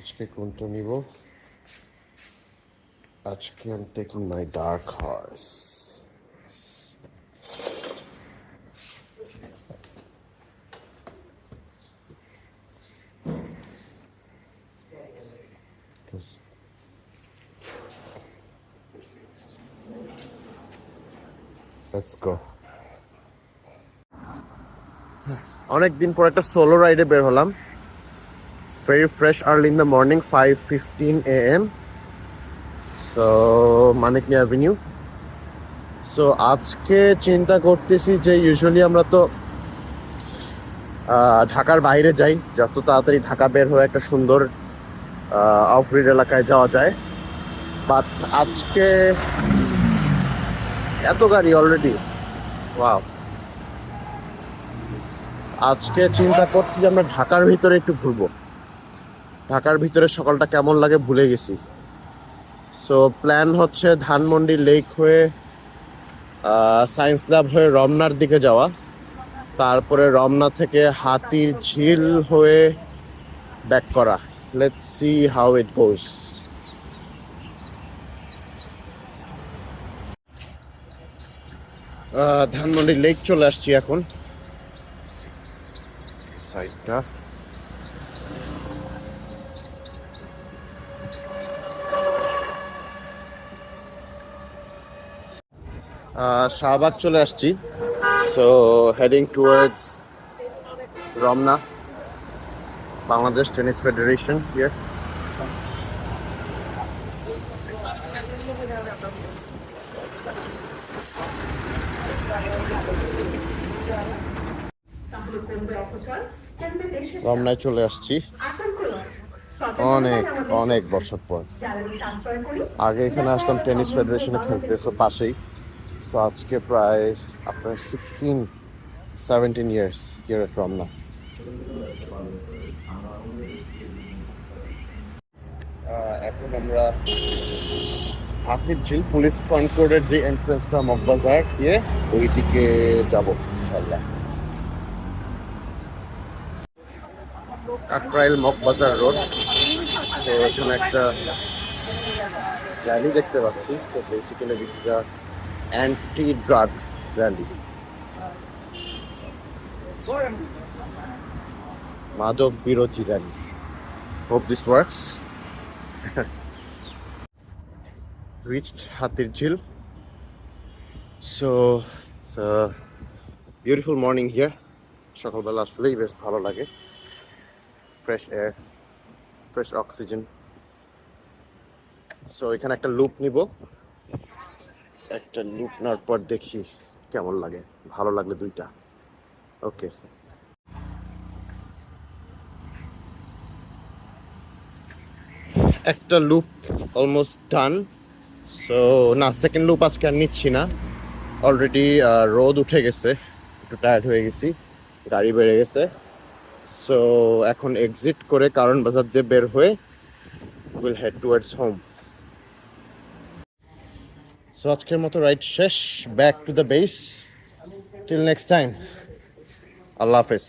আজকে কোনটা নিব? আজকে I'm taking my dark horse. Let's go. অনেকদিন পর একটা সোলো রাইডে বের হলাম। Very fresh early in the morning, 5:15 a.m. So মানিকনি অ্যাভিনিউ। সো আজকে চিন্তা করতেছি যে ইউজুয়ালি আমরা তো ঢাকার বাইরে যাই, যত তাড়াতাড়ি ঢাকা বের হয়ে একটা সুন্দর অফগ্রিড এলাকায় যাওয়া যায়। বাট আজকে এত গাড়ি অলরেডি, ওয়াও। আজকে চিন্তা করছি যে আমরা ঢাকার ভিতরে একটু ঘুরবো। ঢাকার ভিতরে সকালটা কেমন লাগে ভুলে গেছি। সো প্ল্যান হচ্ছে ধানমন্ডি লেক হয়ে সায়েন্স ল্যাব হয়ে রমনার দিকে যাওয়া, তারপরে রমনা থেকে হাতির ঝিল হয়ে ব্যাক করা। Let's see how it goes. Dhanmondi lake চলে আসছি এখন। সাইডটা শাহবাগ চলে আসছি। So heading towards Ramna, Bangladesh tennis federation here. রমনায় চলে আসছি অনেক অনেক বছর পর। আগে এখানে আসতাম টেনিস ফেডারেশনে খেলতে, সো পাশেই। সো আজকে প্রায় আপনার 16-17 ইয়ার্স হিয়ার এট রমনা। এখন আমরা হাতির ঝিল পুলিশ কনকর্ডের যে এন্ট্রান্সটা মগবাজার দিয়ে ওই দিকে যাবো ইনশাল্লাহ। কাকরাইল মগবাজার রোড। তো এখানে একটা র্যালি দেখতে পাচ্ছি। তো basically this is a anti drug rally, মাদক বিরোধী rally. Hope this works. Reached হাতির ঝিল। So it's a beautiful morning here. সকালবেলা আসলেই বেশ ভালো লাগে, fresh air, fresh oxygen. So এখানে একটা লুপ নিব, একটা লুপ নেওয়ার পর দেখি কেমন লাগে। ভালো লাগলে দুইটা। ওকে, একটা লুপ অলমোস্ট ডান। সো না, সেকেন্ড লুপ আজকে আর নিচ্ছি না। অলরেডি রোদ উঠে গেছে, একটু টায়ার্ড হয়ে গেছি, গাড়ি বেড়ে গেছে। সো এখন এক্সিট করে কারণ বাজার দিয়ে বের হয়ে will head towards home. So আজকের মতো রাইড শেষ, back to the base. Till next time, আল্লাহ হাফেজ।